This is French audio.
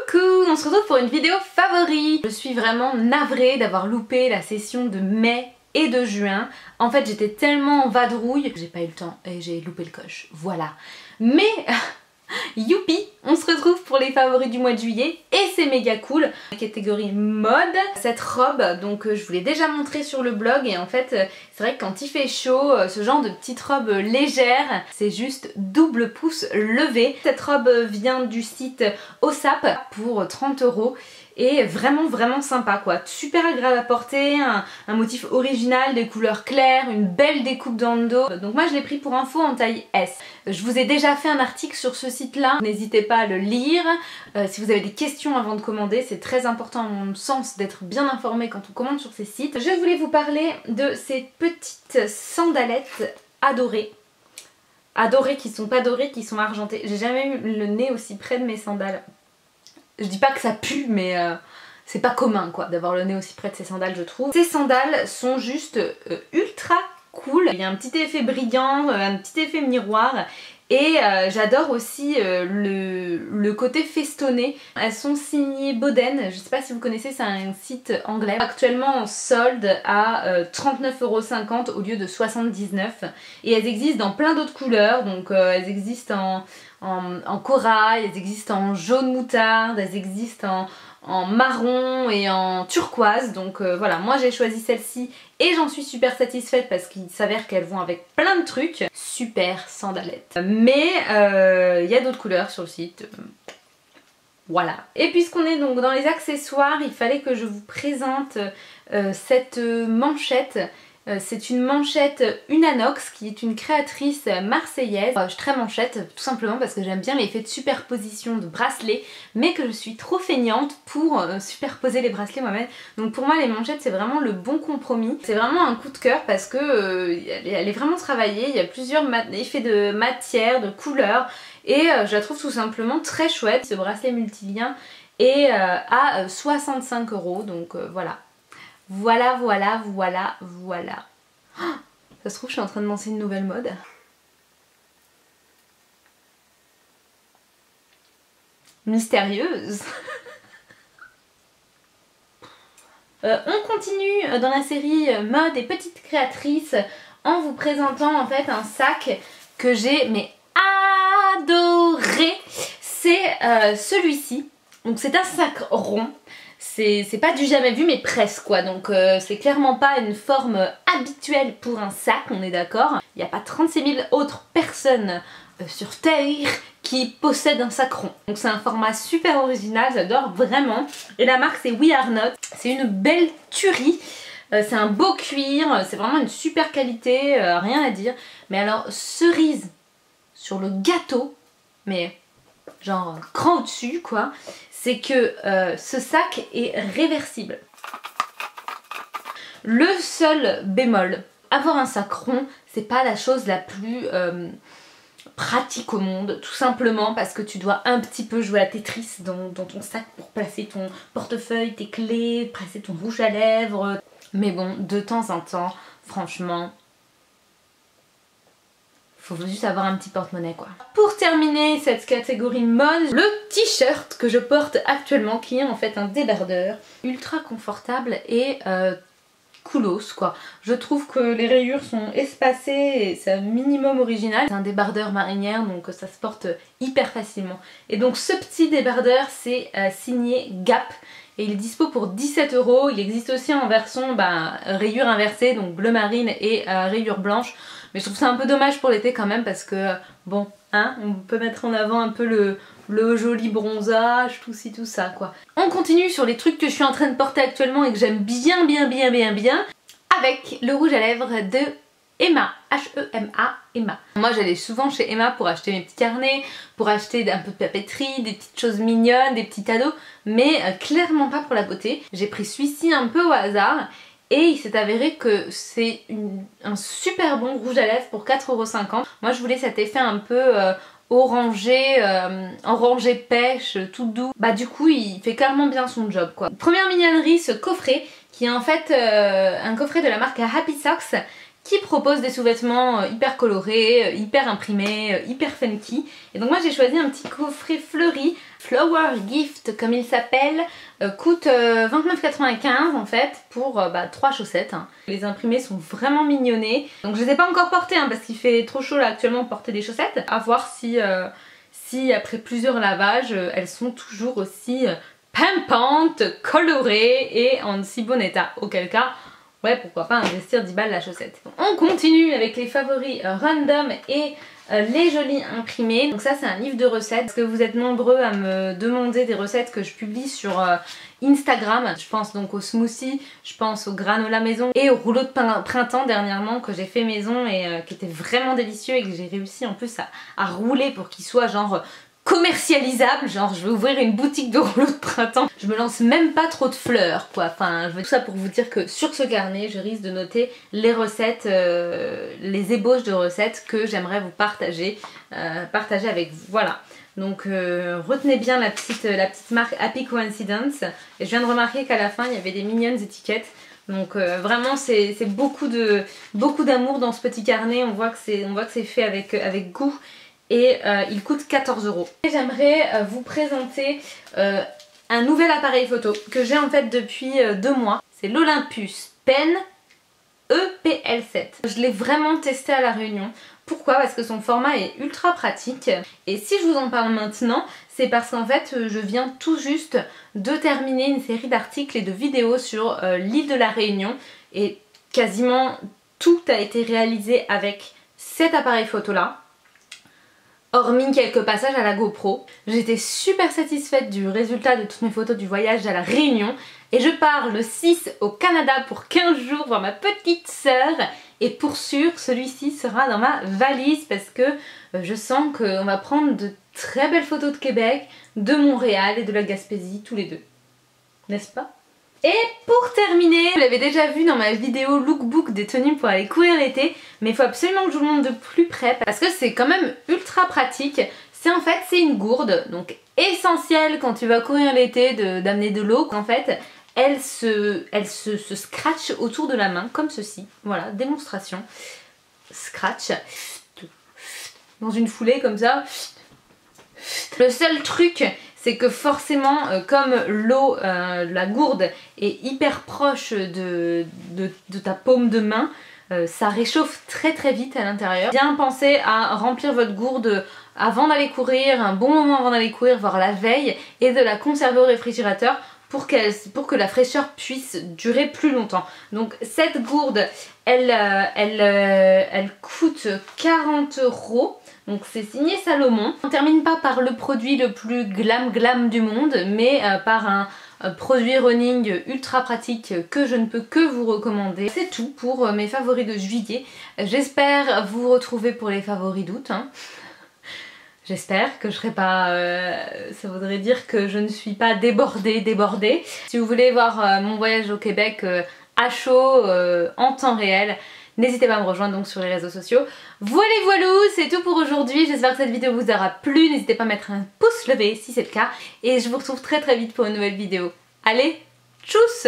Coucou, on se retrouve pour une vidéo favori. Je suis vraiment navrée d'avoir loupé la session de mai et de juin. En fait j'étais tellement en vadrouille, j'ai pas eu le temps et j'ai loupé le coche, voilà. Mais youpi, on se retrouve pour les favoris du mois de juillet et c'est méga cool. Catégorie mode, cette robe, donc je vous l'ai déjà montré sur le blog et en fait c'est vrai que quand il fait chaud, ce genre de petite robe légère, c'est juste double pouce levé. Cette robe vient du site OSAP pour 30 € et vraiment sympa quoi, super agréable à porter, un motif original, des couleurs claires, une belle découpe dans le dos. Donc moi je l'ai pris pour info en taille S. Je vous ai déjà fait un article sur ce site là, n'hésitez pas à le lire. Si vous avez des questions avant de commander, c'est très important à mon sens d'être bien informé quand on commande sur ces sites. Je voulais vous parler de ces petites sandalettes adorées. Adorées qui sont pas dorées, qui sont argentées. J'ai jamais eu le nez aussi près de mes sandales. Je dis pas que ça pue, mais c'est pas commun quoi d'avoir le nez aussi près de ces sandales je trouve. Ces sandales sont juste ultra cool. Il y a un petit effet brillant, un petit effet miroir. Et j'adore aussi le côté festonné. Elles sont signées Boden, je sais pas si vous connaissez, c'est un site anglais. Actuellement en solde à 39,50 € au lieu de 79. Et elles existent dans plein d'autres couleurs, donc elles existent en corail, elles existent en jaune moutarde, elles existent en marron et en turquoise. Donc voilà, moi j'ai choisi celle-ci et j'en suis super satisfaite parce qu'il s'avère qu'elles vont avec plein de trucs. Super sandalettes. Mais il y a d'autres couleurs sur le site. Voilà. Et puisqu'on est donc dans les accessoires, il fallait que je vous présente cette manchette. C'est une manchette Unanox qui est une créatrice marseillaise. Je suis très manchette tout simplement parce que j'aime bien l'effet de superposition de bracelets, mais que je suis trop feignante pour superposer les bracelets moi-même. Donc pour moi les manchettes c'est vraiment le bon compromis. C'est vraiment un coup de cœur parce que elle est vraiment travaillée, il y a plusieurs effets de matière, de couleurs et je la trouve tout simplement très chouette. Ce bracelet multilien est à 65 €, donc voilà. Voilà. Oh, ça se trouve je suis en train de lancer une nouvelle mode. Mystérieuse. On continue dans la série mode et petites créatrices en vous présentant en fait un sac que j'ai mais adoré. C'est celui-ci. Donc c'est un sac rond. C'est pas du jamais vu mais presque quoi, donc c'est clairement pas une forme habituelle pour un sac, on est d'accord. Il n'y a pas 36 000 autres personnes sur Terre qui possèdent un sac rond. Donc c'est un format super original, j'adore vraiment. Et la marque c'est We Are Not, c'est une belle tuerie. C'est un beau cuir, c'est vraiment une super qualité, rien à dire. Mais alors cerise sur le gâteau, mais genre cran au-dessus quoi, c'est que ce sac est réversible. Le seul bémol, avoir un sac rond, c'est pas la chose la plus pratique au monde, tout simplement parce que tu dois un petit peu jouer à Tetris dans ton sac pour placer ton portefeuille, tes clés, placer ton rouge à lèvres. Mais bon, de temps en temps, franchement, faut juste avoir un petit porte-monnaie quoi. Pour terminer cette catégorie mode, le t-shirt que je porte actuellement qui est en fait un débardeur ultra confortable et coolos quoi. Je trouve que les rayures sont espacées et c'est un minimum original. C'est un débardeur marinière donc ça se porte hyper facilement. Et donc ce petit débardeur c'est signé Gap. Et il est dispo pour 17 €. Il existe aussi en version rayure inversée, donc bleu marine et rayure blanche. Mais je trouve ça un peu dommage pour l'été quand même parce que bon, hein, on peut mettre en avant un peu le joli bronzage, tout ci, tout ça quoi. On continue sur les trucs que je suis en train de porter actuellement et que j'aime bien avec le rouge à lèvres de Emma, H-E-M-A, Emma. Moi j'allais souvent chez Emma pour acheter mes petits carnets, pour acheter un peu de papeterie, des petites choses mignonnes, des petits cadeaux, mais clairement pas pour la beauté. J'ai pris celui-ci un peu au hasard et il s'est avéré que c'est un super bon rouge à lèvres pour 4,50 €. Moi je voulais cet effet un peu orangé, orangé pêche, tout doux. Bah du coup il fait clairement bien son job quoi. Première mignonnerie, ce coffret qui est en fait un coffret de la marque Happy Socks qui propose des sous-vêtements hyper colorés, hyper imprimés, hyper funky. Et donc moi j'ai choisi un petit coffret fleuri, Flower Gift comme il s'appelle, coûte 29,95 en fait pour 3 chaussettes. Hein. Les imprimés sont vraiment mignonnés. Donc je les ai pas encore portés parce qu'il fait trop chaud là actuellement pour porter des chaussettes. À voir si après plusieurs lavages elles sont toujours aussi pimpantes, colorées et en si bon état. Auquel cas, ouais, pourquoi pas investir 10 balles la chaussette. On continue avec les favoris random et les jolis imprimés. Donc ça c'est un livre de recettes parce que vous êtes nombreux à me demander des recettes que je publie sur Instagram. Je pense donc au smoothie, je pense au granola maison et au rouleau de printemps dernièrement que j'ai fait maison et qui était vraiment délicieux et que j'ai réussi en plus à rouler pour qu'il soit genre commercialisable, genre je vais ouvrir une boutique de rouleaux de printemps. Je me lance même pas trop de fleurs quoi, enfin je veux tout ça pour vous dire que sur ce carnet je risque de noter les recettes, les ébauches de recettes que j'aimerais vous partager avec vous, voilà. Donc retenez bien la petite marque Happy Coincidence. Et je viens de remarquer qu'à la fin il y avait des mignonnes étiquettes. Donc vraiment c'est beaucoup d'amour dans ce petit carnet, on voit que c'est fait avec goût. Et il coûte 14 €. J'aimerais vous présenter un nouvel appareil photo que j'ai en fait depuis 2 mois. C'est l'Olympus Pen EPL7. Je l'ai vraiment testé à La Réunion. Pourquoi? Parce que son format est ultra pratique. Et si je vous en parle maintenant, c'est parce qu'en fait je viens tout juste de terminer une série d'articles et de vidéos sur l'île de La Réunion. Et quasiment tout a été réalisé avec cet appareil photo là. Hormis quelques passages à la GoPro. J'étais super satisfaite du résultat de toutes mes photos du voyage à La Réunion. Et je pars le 6 au Canada pour 15 jours voir ma petite sœur. Et pour sûr, celui-ci sera dans ma valise parce que je sens qu'on va prendre de très belles photos de Québec, de Montréal et de la Gaspésie, tous les deux. N'est-ce pas? Et pour terminer, vous l'avez déjà vu dans ma vidéo lookbook des tenues pour aller courir l'été, mais il faut absolument que je vous le montre de plus près parce que c'est quand même ultra pratique. C'est une gourde, donc essentielle quand tu vas courir l'été d'amener de l'eau. En fait, elle se scratch autour de la main comme ceci. Voilà, démonstration. Scratch. Dans une foulée comme ça. Le seul truc, c'est que forcément, comme l'eau, la gourde est hyper proche de ta paume de main, ça réchauffe très très vite à l'intérieur. Bien penser à remplir votre gourde avant d'aller courir, un bon moment avant d'aller courir, voire la veille, et de la conserver au réfrigérateur pour que la fraîcheur puisse durer plus longtemps. Donc cette gourde, elle coûte 40 €. Donc c'est signé Salomon. On termine pas par le produit le plus glam du monde, mais par un produit running ultra pratique que je ne peux que vous recommander. C'est tout pour mes favoris de juillet. J'espère vous retrouver pour les favoris d'août. Hein. J'espère que je serai pas... ça voudrait dire que je ne suis pas débordée. Si vous voulez voir mon voyage au Québec à chaud, en temps réel, n'hésitez pas à me rejoindre donc sur les réseaux sociaux. Voilà, c'est tout pour aujourd'hui. J'espère que cette vidéo vous aura plu. N'hésitez pas à mettre un pouce levé si c'est le cas. Et je vous retrouve très vite pour une nouvelle vidéo. Allez, tchuss!